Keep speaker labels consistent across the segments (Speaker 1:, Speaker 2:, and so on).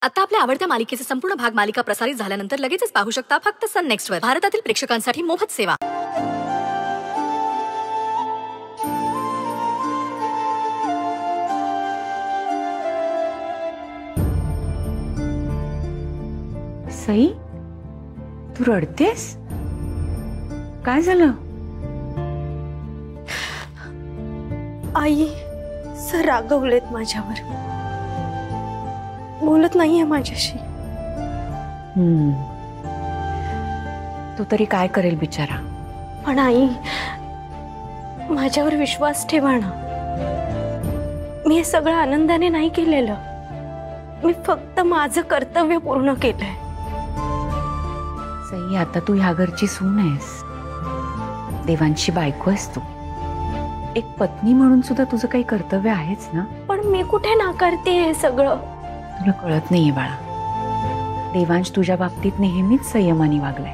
Speaker 1: आता आपल्या आवडत्या मालिकेचे संपूर्ण भाग मालिका प्रसारित झाल्यानंतर लगेचच पाहू शकता फक्त सन नेक्स्ट वर. भारतातील प्रेक्षकांसाठी मोफत सेवा.
Speaker 2: सई, तू रडतेस? काय झालं?
Speaker 3: आई सर रागवलेत माझ्यावर, बोलत नाहीये माझ्याशी.
Speaker 2: तू तरी काय करेल बिचारा.
Speaker 3: पण आई, माझ्यावर विश्वास ठेवा ना. मी हे सगळं आनंदाने नाही केलेलं. मी फक्त माझं कर्तव्य पूर्ण केलंय.
Speaker 2: सई, आता तू ह्या घरची सून आहेस, देवांची बायको आहेस तू. एक पत्नी म्हणून सुद्धा तुझं काही कर्तव्य आहेच ना.
Speaker 3: पण मी कुठे नाकारते हे सगळं?
Speaker 2: तुला कळत नाहीये बाळा. देवांश तुझ्या बाबतीत नेहमीच संयमाने वागलाय.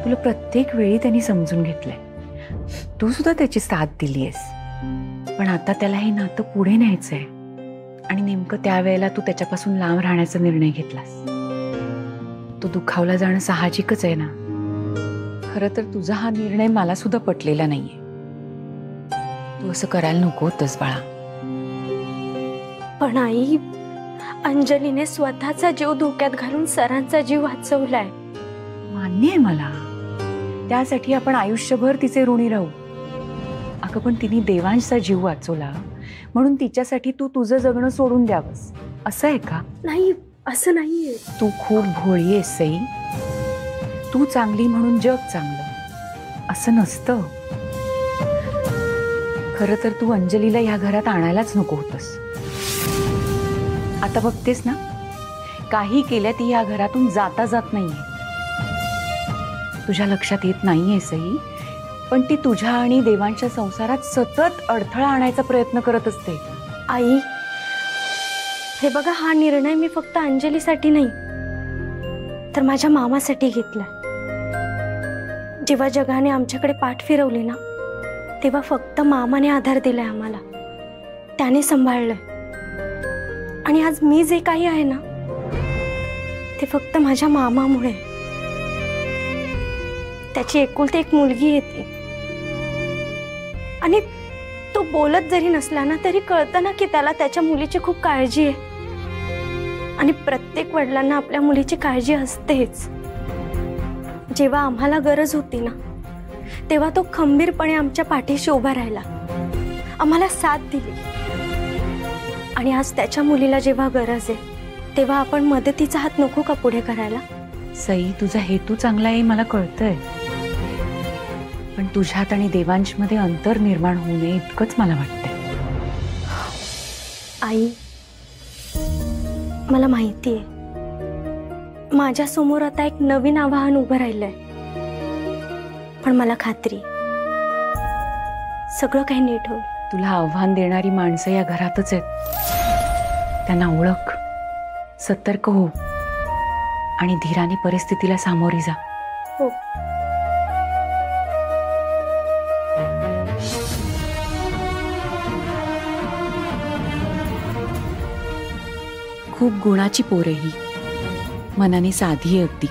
Speaker 2: तुला प्रत्येक वेळी त्यांनी समजून घेतलंय. तू सुद्धा त्याची साथ दिलीयस. पण आता त्याला हे नातं पुढे न्यायचंय आणि नेमकं त्यावेळेला तू त्याच्यापासून लांब राहण्याचा निर्णय घेतलास. तो दुखावला जाणं साहजिकच आहे ना. खरं तर तुझा हा निर्णय मला सुद्धा पटलेला नाहीये. तू असं करायला नको होतंस बाळा.
Speaker 3: पण आई, अंजलीने स्वतःचा जीव धोक्यात घालून सरांचा जीव वाचवलाय.
Speaker 2: मान्य आहे मला. त्यासाठी आपण आयुष्यभर तिचे ऋणी राहू. अगं, पण तिने देवांशचा जीव वाचवला म्हणून तिच्यासाठी तू तुझं जगणं सोडून द्यावंस असं आहे का?
Speaker 3: नाही, असं नाहीये.
Speaker 2: तू खूप भोळी आहेस सई. तू चांगली म्हणून जग चांगलं असं नसतं. खरं तर तू अंजलीला या घरात आणायलाच नको होतंस. आता बघतेस ना, काही केल्या ती या घरातून जाता जात नाहीये. तुझ्या लक्षात येत नाहीये सई, पण ती तुझ्या आणि देवांच्या संसारात सतत अडथळा आणायचा प्रयत्न करत असते.
Speaker 3: आई, हे बघा, हा निर्णय मी फक्त अंजलीसाठी नाही तर माझ्या मामासाठी घेतला. जेव्हा जगाने आमच्याकडे पाठ फिरवली ना, तेव्हा फक्त मामाने आधार दिलाय आम्हाला. त्याने सांभाळलंय. आणि आज मी जे काही आहे ना, ते फक्त माझ्या मामामुळे. त्याची एकुलती एक मुलगी आहे ती. आणि तो बोलत जरी नसला ना, तरी कळतं ना की त्याला त्याच्या मुलीची खूप काळजी आहे. आणि प्रत्येक वडिलांना आपल्या मुलीची काळजी असतेच. जेव्हा आम्हाला गरज होती ना, तेव्हा तो खंबीरपणे आमच्या पाठीशी उभा राहिला, आम्हाला साथ दिली. आणि आज त्याच्या मुलीला जेव्हा गरज आहे तेव्हा आपण मदतीचा हात नको का पुढे करायला?
Speaker 2: सई, तुझा हेतू चांगला आहे मला कळतंय. पण तुझ्यात आणि देवांशमध्ये अंतर निर्माण होऊ नये इतकंच मला वाटतंय.
Speaker 3: आई, मला माहिती आहे माझ्या समोर आता एक नवीन आव्हान उभं राहिलंय. पण मला खात्री, सगळं काही नीट होईल.
Speaker 2: तुला आव्हान देणारी माणसं या घरातच आहेत. त्यांना ओळख, सतर्क हो आणि धीराने परिस्थितीला सामोरी जा.
Speaker 3: हो.
Speaker 2: खूप गुणाची पोर ही, मनाने साधी आहे अगदी.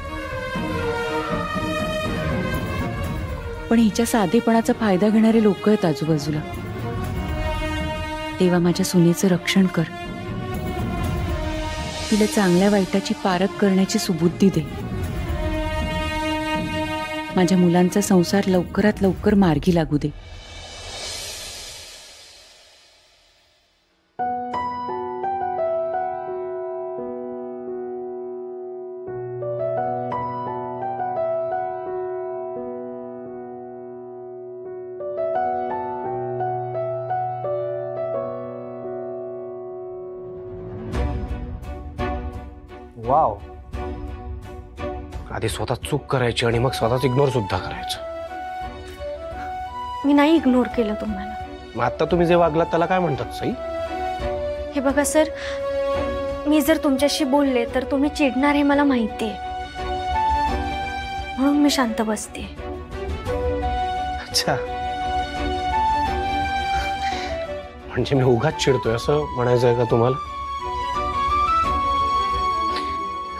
Speaker 2: पण हिच्या साधेपणाचा फायदा घेणारे लोक आहेत आजूबाजूला. तेव्हा माझ्या सुनेचं रक्षण कर. तिला चांगल्या वाईटाची पारख करण्याची सुबुद्धी दे. माझ्या मुलांचा संसार लवकरात लवकर मार्गी लागू दे.
Speaker 4: वाव, आधी स्वतः चूक करायची आणि मग स्वतःच इग्नोर सुद्धा करायचं.
Speaker 3: मी नाही इग्नोर केलं तुम्हाला.
Speaker 4: मग आता तुम्ही जे वागलात त्याला काय म्हणतात सई?
Speaker 3: हे बघा सर, मी जर तुमच्याशी बोलले तर तुम्ही चिडणार हे मला माहिती आहे. म्हणून मी शांत बसते.
Speaker 4: अच्छा, म्हणजे मी उगाच चिडतोय असं म्हणायचंय का तुम्हाला?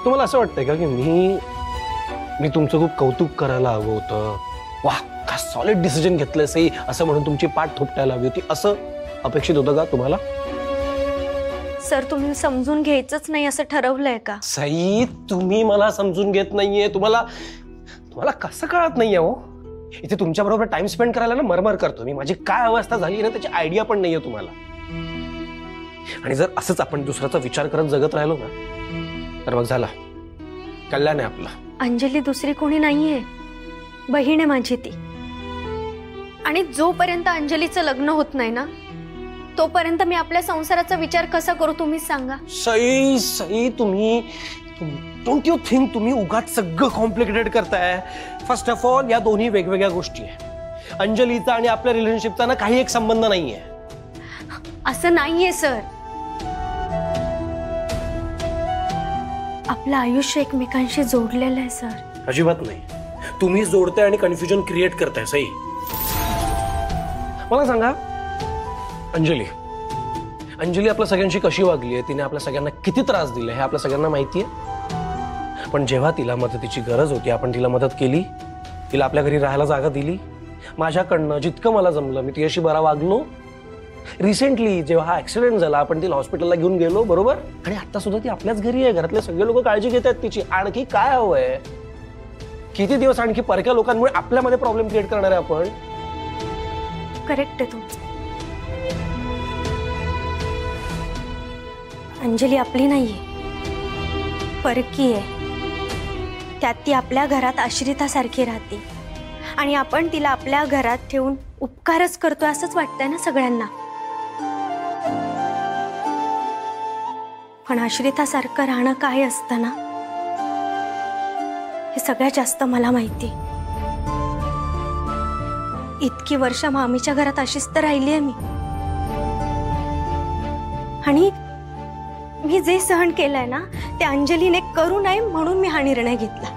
Speaker 4: तुम्हाला असं वाटतंय का की मी तुमचं खूप कौतुक करायला हवं होतं? वाह, काय सॉलिड डिसिजन घेतलंय सई असं म्हणून तुमची पाठ थोपटायला हवी होती, असं अपेक्षित होतं का तुम्हाला?
Speaker 3: सर, तुम्ही समजून घ्यायचंच नाही असं ठरवलंय का?
Speaker 4: सई, तुम्ही मला समजून घेत नाहीये. तुम्हाला कसं कळत नाहीये हो? इथे तुमच्या बरोबर टाइम स्पेंड करायला ना मरमर करतो मी. माझी काय अवस्था झाली ना त्याची आयडिया पण नाहीये तुम्हाला. आणि जर असंच आपण दुसऱ्याचा विचार करत जगत राहिलो ना तर मग झाला, कल्याण आहे आपला.
Speaker 3: अंजली दुसरी कोणी नाहीये, बहीण आहे माझी ती. आणि जोपर्यंत अंजलीचं लग्न होत नाही ना तोपर्यंत मी आपल्या संसाराचा विचार कसा करू तुम्हीच सांगा.
Speaker 4: सई तुम्ही डोंट यू थिंक तुम्ही उगाच सगळं कॉम्प्लिकेटेड करताय? फर्स्ट ऑफ ऑल या दोन्ही वेगवेगळ्या गोष्टी आहे. अंजलीचा आणि आपल्या रिलेशनशिपचा ना काही एक संबंध नाहीये.
Speaker 3: असं नाहीये सर, आपलं आयुष्य एकमेकांशी जोडलेलं आहे सर.
Speaker 4: अजिबात नाही. तुम्ही जोडताय आणि कन्फ्युजन क्रिएट करताय. सई, मला सांगा, अंजली आपल्या सगळ्यांशी कशी वागली आहे, तिने आपल्या सगळ्यांना किती त्रास दिले हे आपल्या सगळ्यांना माहिती आहे. पण जेव्हा तिला मदतीची गरज होती आपण तिला मदत केली, तिला आपल्या घरी राहायला जागा दिली. माझ्याकडनं जितकं मला जमलं मी तिच्याशी बरा वागलो. रिसेंटली जेव्हा हा ऍक्सिडेंट झाला आपण तिला हॉस्पिटलला घेऊन गेलो, बरोबर? आणि आता सुद्धा ती आपल्याच घरी आहे. घरातले सगळे लोक काळजी घेत आहेत तिची. आणखी काय हवंय? किती दिवस आणखी परक्या लोकांमुळे आपल्यामध्ये प्रॉब्लेम क्रिएट करणार आहे आपण?
Speaker 3: करेक्ट आहे तुमचं. अंजली आपली नाहीये, परकी आहे. त्यात ती आपल्या घरात आश्रितासारखी राहते आणि आपण तिला आपल्या घरात ठेवून उपकारच करतोय असंच वाटतंय ना सगळ्यांना. पण आश्रितासारखं राहणं काय असतं ना हे सगळ्यात जास्त मला माहिती. इतकी वर्ष मामीच्या घरात अशीच तर राहिली आहे मी. आणि मी जे सहन केलंय ना ते अंजलीने करू नये म्हणून मी हा निर्णय घेतला.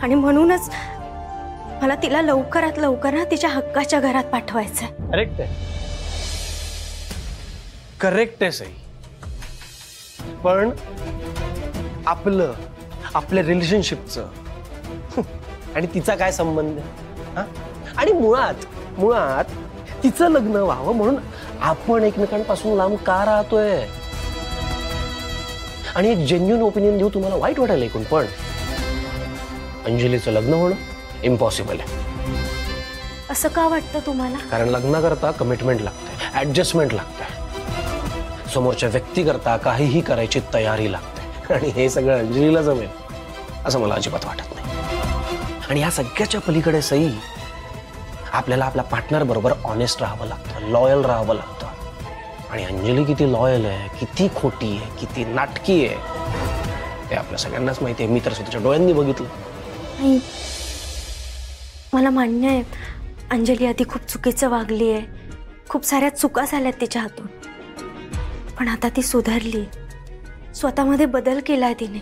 Speaker 3: आणि म्हणूनच मला तिला लवकरात लवकर ना तिच्या हक्काच्या घरात पाठवायचंय.
Speaker 4: करेक्ट आहे, करेक्ट आहे सई. पण आपल्या रिलेशनशिपचं आणि तिचा काय संबंध? आणि मुळात तिचं लग्न व्हावं म्हणून आपण एकमेकांपासून लांब का राहतोय? आणि एक जेन्युइन ओपिनियन देऊ, तुम्हाला वाईट वाटायला ऐकून, पण अंजलीचं लग्न होणं इम्पॉसिबल आहे.
Speaker 3: असं का वाटतं तुम्हाला?
Speaker 4: कारण लग्न करता कमिटमेंट लागते, ऍडजस्टमेंट लागते, समोरच्या व्यक्ती करता काहीही करायची तयारी लागते. आणि हे सगळं अंजलीला जमेल असं मला अजिबात वाटत नाही. आणि या सगळ्याच्या पलीकडे सई, आपल्याला आपल्या पार्टनर बरोबर ऑनेस्ट राहावं लागतं, लॉयल राहावं लागतं. आणि अंजली किती लॉयल आहे, किती खोटी आहे, किती नाटकी आहे ते आपल्या सगळ्यांनाच माहिती आहे. मी तर स्वतःच्या डोळ्यांनी बघितलं.
Speaker 3: नाही, मला मान्य आहे अंजली आधी खूप चुकीचं वागली आहे, खूप साऱ्या चुका झाल्यात तिच्या हातून. पण आता ती सुधारली, स्वतःमध्ये बदल केलाय तिने.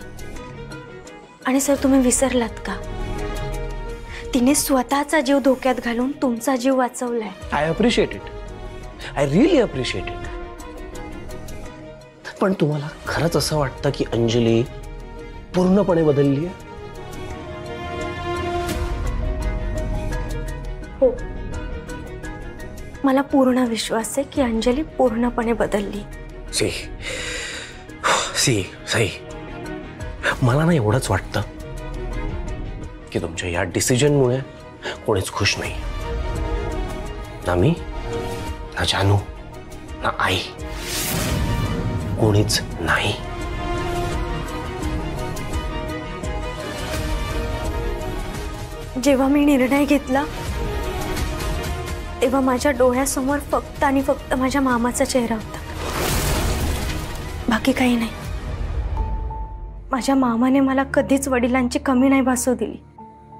Speaker 3: आणि सर, तुम्ही विसरलात का? तिने स्वतःचा जीव धोक्यात घालून तुमचा जीव वाचवलाय.
Speaker 4: I appreciate it, I really appreciate it. पण तुम्हाला खरंच असं वाटतं की अंजली पूर्णपणे बदलली आहे?
Speaker 3: हो, मला पूर्ण विश्वास आहे की अंजली पूर्णपणे बदलली.
Speaker 4: सई, मला ना एवढंच वाटतं की तुमच्या या डिसिजनमुळे कोणीच खुश नाही. ना मी, ना जानू, ना आई, कोणीच नाही.
Speaker 3: जेव्हा मी निर्णय घेतला तेव्हा माझ्या डोळ्यासमोर फक्त आणि फक्त माझ्या मामाचा चेहरा होता, बाकी काही नाही. माझ्या मामाने मला कधीच वडिलांची कमी नाही भासू दिली.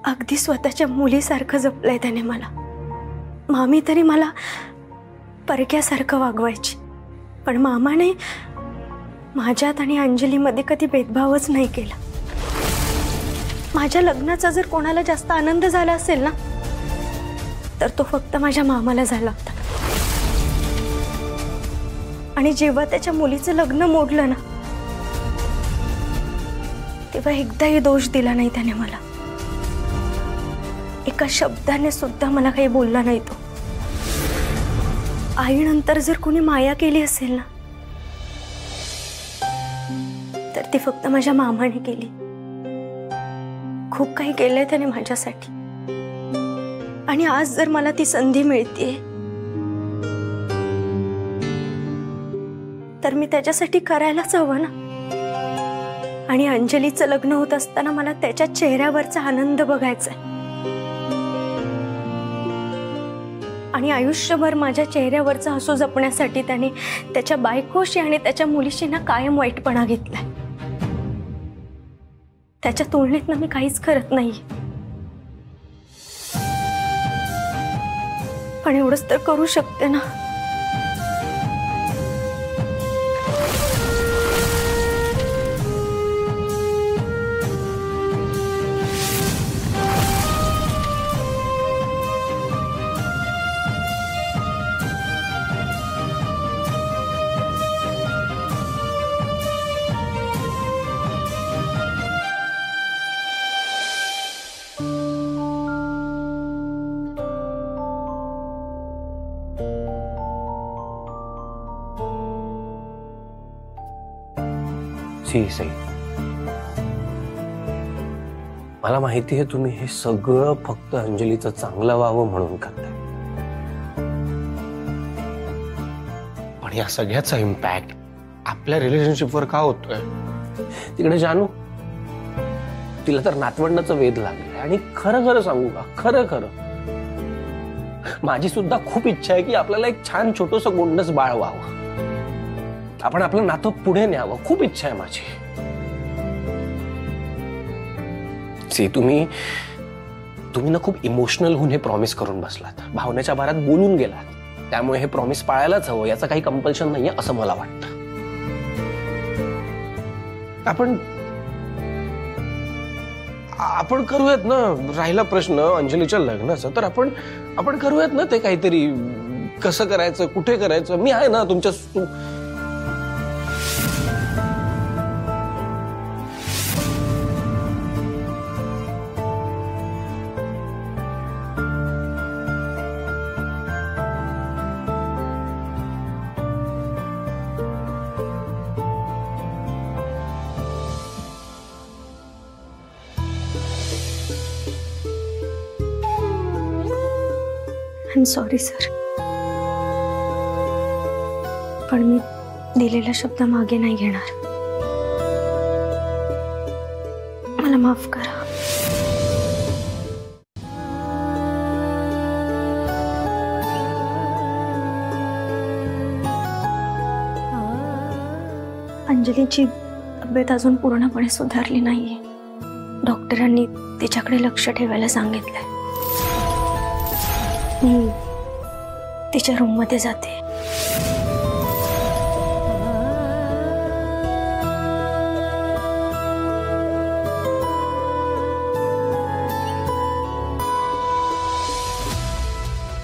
Speaker 3: अगदी स्वतःच्या मुलीसारखं जपलंय त्याने मला. मामी तरी मला परक्यासारखं वागवायची, पण मामाने माझ्यात आणि अंजलीमध्ये कधी भेदभावच नाही केला. माझ्या लग्नाचा जर कोणाला जास्त आनंद झाला असेल ना तर तो फक्त माझ्या मामाला झाला होता. आणि जेव्हा त्याच्या मुलीचं लग्न मोडलं ना तेव्हा एकदाही दोष दिला नाही त्याने मला. एका शब्दाने सुद्धा मला काही बोलला नाही तो. आईनंतर जर कोणी माया केली असेल ना तर ती फक्त माझ्या मामाने केली. खूप काही केलंय त्याने माझ्यासाठी. आणि आज जर मला ती संधी मिळतेय तर मी त्याच्यासाठी करायलाच हवं ना. आणि अंजलीचं लग्न होत असताना मला त्याच्या चेहऱ्यावरचा आनंद बघायचा आहे. आणि आयुष्यभर माझ्या चेहऱ्यावरचा हसू जपण्यासाठी त्याने त्याच्या बायकोशी आणि त्याच्या मुलीशी ना कायम वाईटपणा घेतलाय. त्याच्या तुलनेत ना मी काहीच करत नाही. पण एवढंच तर करू शकते ना.
Speaker 4: सई, मला माहिती आहे तुम्ही हे सगळं फक्त अंजलीचं चांगलं व्हावं म्हणून करताय. पण या सगळ्याचा इम्पॅक्ट आपल्या रिलेशनशिपवर का होतोय? तिकडे जानू, तिला तर नातवंडाचा वेध लागलाय. आणि खरं खरं सांगू का, खरं खरं माझी सुद्धा खूप इच्छा आहे की आपल्याला एक छान छोटस गोंडस बाळ व्हावं. आपण आपलं नातं पुढे न्यावं. खूप इच्छा आहे माझी. तुम्ही ना खूप इमोशनल होऊन हे प्रॉमिस करून बसलात. भावनेच्या भारात बोलून गेलात. त्यामुळे हे प्रॉमिस पाळायलाच हवं. याचं काही कंपल्शन नाहीये असं मला वाटतं. आपण करूयात ना. राहिला प्रश्न अंजलीच्या लग्नाचा, तर आपण करूयात ना ते काहीतरी. कसं करायचं, कुठे करायचं, मी आहे ना तुमच्या.
Speaker 3: I am sorry sir. पण मी दिलेला शब्द मागे नाही घेणार. मला माफ करा. अंजलीची तब्येत अजून पूर्णपणे सुधारली नाहीये. डॉक्टरांनी तिच्याकडे लक्ष ठेवायला सांगितलंय. मी तिच्या रूम मध्ये जाते.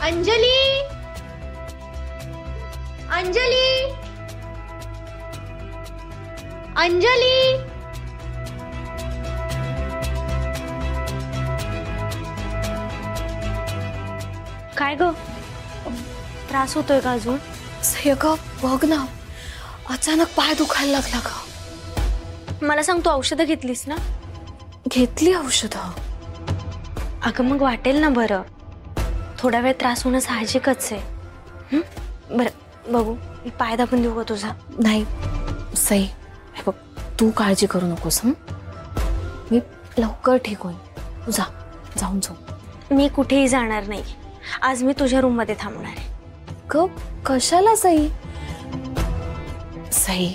Speaker 5: अंजली, अंजली, अंजली.
Speaker 3: काय ग, त्रास होतोय का अजून?
Speaker 5: ग बघ ना, अचानक पाय दुखायला लागला का.
Speaker 3: मला सांग, तू औषधं घेतलीस ना?
Speaker 5: घेतली औषधं.
Speaker 3: अगं मग वाटेल ना बरं. थोडा वेळ त्रास होणं साहजिकच आहे. बरं बघू, मी पाय दाबून देऊ का तुझा?
Speaker 5: नाही सई, हे बघ, तू काळजी करू नकोस. मी लवकर ठीक होईन. तू जा, जाऊन झोप.
Speaker 3: मी कुठेही जाणार नाही. आज मी तुझ्या रूम मध्ये थांबणार आहे.
Speaker 5: कशाला सई? सई,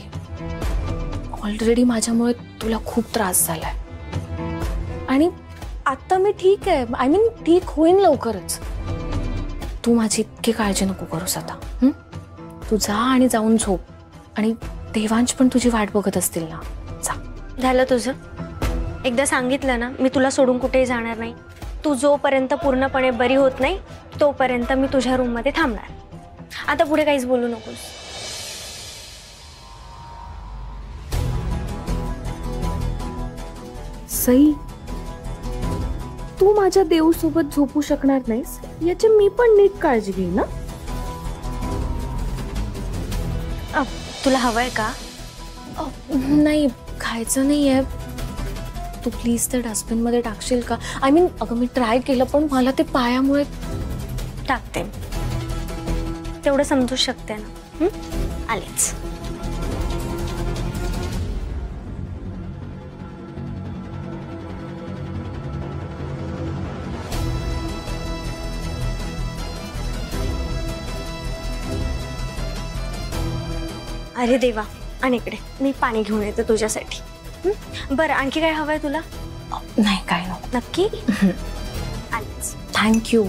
Speaker 5: ऑलरेडी माझ्यामुळे तुला खूप त्रास झालाय. आणि आता मी ठीक आहे. आय मीन ठीक होईन लवकरच. तू माझी इतकी काळजी नको करूस आता. तू जा आणि जाऊन झोप. आणि देवांश पण तुझी वाट बघत असतील ना. जा.
Speaker 3: झालं तुझं? एकदा सांगितलं ना, मी तुला सोडून कुठेही जाणार नाही. तू जोपर्यंत पूर्णपणे बरी होत नाही तोपर्यंत मी तुझ्या रूम मध्ये थांबणार. आता पुढे काहीच बोलू नकोस.
Speaker 5: सई, तू माझ्या देऊ सोबत झोपू शकणार नाहीस याची मी पण नीट काळजी घेईन ना.
Speaker 3: तुला हवंय का?
Speaker 5: नाही, खायचं नाहीये. तू प्लीज ते डस्टबिन मध्ये टाकशील का? आय मीन, अगं मी ट्राय केलं पण मला ते पायामुळे.
Speaker 3: टाकते, तेवढं समजू शकते ना. आलेच. अरे देवा, आणि इकडे मी पाणी घेऊन येते तुझ्यासाठी. बरं, आणखी काय हवंय तुला?
Speaker 5: नाही, काय नको.
Speaker 3: नक्की? आलेच.
Speaker 5: थँक्यू.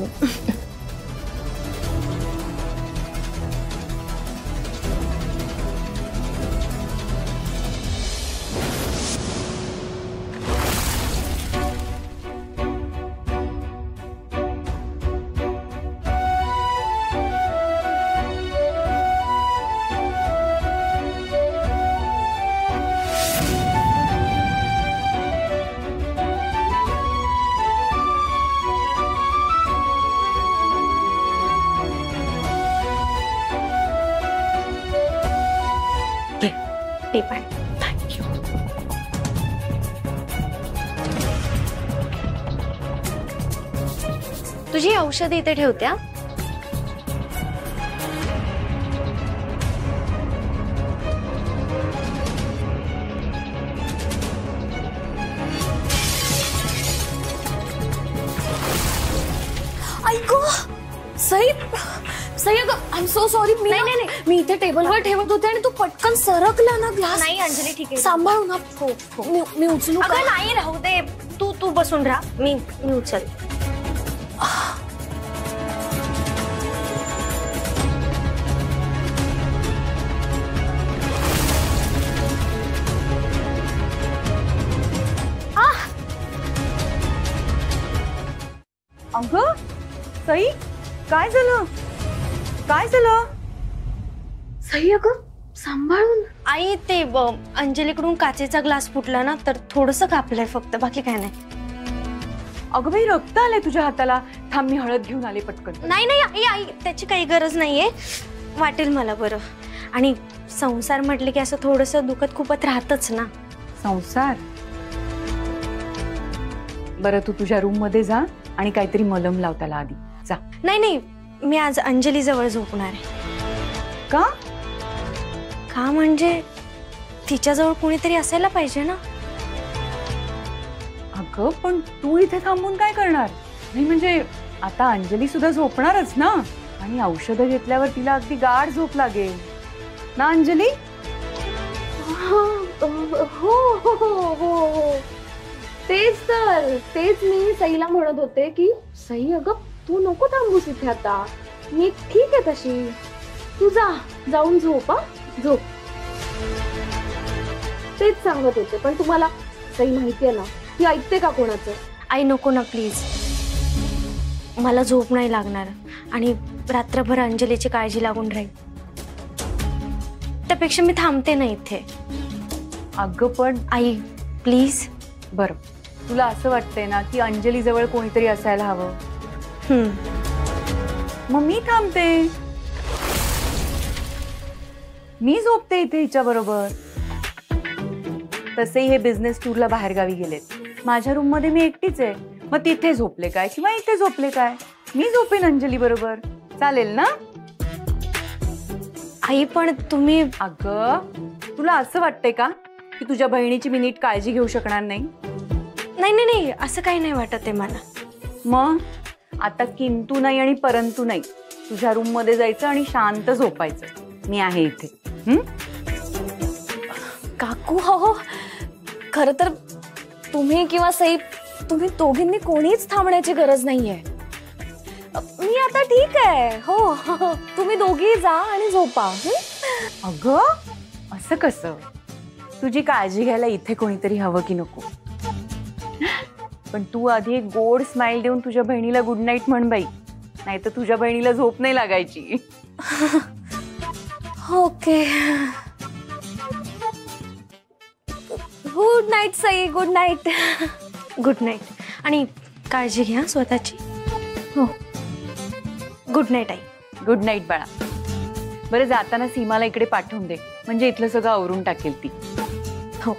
Speaker 3: ते पण.
Speaker 5: थँक्यू.
Speaker 3: तुझी औषध इथे ठेवत्या.
Speaker 5: ऐको सई, सई अगं आय एम सो सॉरी.
Speaker 3: नाही.
Speaker 5: मी इथे टेबलवर ठेवत होते आणि तू पटकन सरकला ना ग्लास.
Speaker 3: नाही अंजली, ठीक आहे.
Speaker 5: सांभाळू ना. मी उचलू का?
Speaker 3: अगं नाही, राहू दे. तू बसून राहा. मी उचल.
Speaker 2: अगं सई, काय झालं? काय झालं?
Speaker 5: सई अगं सांभाळून.
Speaker 3: आई, ते अंजलीकडून काचेचा ग्लास फुटला ना, तर थोडंसं कापलंय फक्त, बाकी काय नाही.
Speaker 2: अगं बाई, रक्त आलंय तुझ्या हाताला. थांब, मी हळद घेऊन आले पटकन.
Speaker 3: नाही आई, त्याची काही गरज नाहीये. वाटेल मला बरं. आणि संसार म्हटले की असं थोडंसं दुखत खूपत राहतच ना.
Speaker 2: संसार? बरं, तू तुझ्या रूम मध्ये जा आणि काहीतरी मलम लाव त्याला आधी. जा.
Speaker 3: नाही, मी आज अंजली जवळ झोपणार आहे.
Speaker 2: का?
Speaker 3: का म्हणजे तिच्याजवळ कोणीतरी असायला पाहिजे ना.
Speaker 2: अगं पण तू इथे थांबून काय करणार? नाही म्हणजे आता अंजली सुद्धा झोपणारच ना, आणि औषधं घेतल्यावर तिला अगदी गाढ झोप लागेल ना अंजली.
Speaker 5: हो. तेच मी सईला म्हणत होते की सई अगं तू नको थांबूस इथे आता. मी ठीक आहे तशी. तू जाऊन झोप. झोप. तेच सांगत होते, पण तुम्हाला सई माहितीये ना, ती ऐकते का कोणाचं?
Speaker 3: आई नको ना प्लीज. मला झोप नाही लागणार आणि रात्रभर अंजलीची काळजी लागून राहील. त्यापेक्षा मी थांबते ना इथे.
Speaker 2: अगं पण
Speaker 3: आई प्लीज.
Speaker 2: बरं, तुला असं वाटतंय ना की अंजली जवळ कोणीतरी असायला हवं. मग मी थांबते. मी झोपते इथे हिच्या बरोबर. तसेही हे बिझनेस टूरला बाहेर गावी गेलेत. माझ्या रूम मध्ये मी एकटीच आहे. मग तिथे झोपले काय किंवा इथे झोपले काय, मी झोपेन अंजली बरोबर. चालेल ना?
Speaker 3: आई पण तुम्ही.
Speaker 2: अगं तुला असं वाटतंय का की तुझ्या बहिणीची मी नीट काळजी घेऊ शकणार नाही?
Speaker 3: नाही, असं काही नाही वाटत आहे मला.
Speaker 2: मग आता किंतु नाही आणि परंतु नाही. तुझ्या रूम मध्ये जायचं आणि शांत झोपायचं. मी आहे इथे.
Speaker 5: काकू हो, खरं तर तुम्ही किंवा सई, तुम्ही दोघींनी कोणीच थांबण्याची गरज नाहीये. मी आता ठीक आहे. हो, तुम्ही दोघी जा आणि झोपा.
Speaker 2: अगं असं कसं? तुझी काळजी घ्यायला इथे कोणीतरी हवं की नको? पण तू आधी एक गोड स्माइल देऊन तुझ्या बहिणीला गुड नाईट म्हण बाई, नाही तर तुझ्या बहिणीला झोप नाही लागायची.
Speaker 5: Okay. Good night Sai, good night.
Speaker 3: Good night आणि काळजी घ्या स्वतःची.
Speaker 2: हो.
Speaker 3: गुड नाईट आई.
Speaker 2: गुड नाईट बाळा. बरं जाताना सीमाला इकडे पाठवून दे, म्हणजे इथलं सगळं आवरून टाकेल ती.
Speaker 3: हो.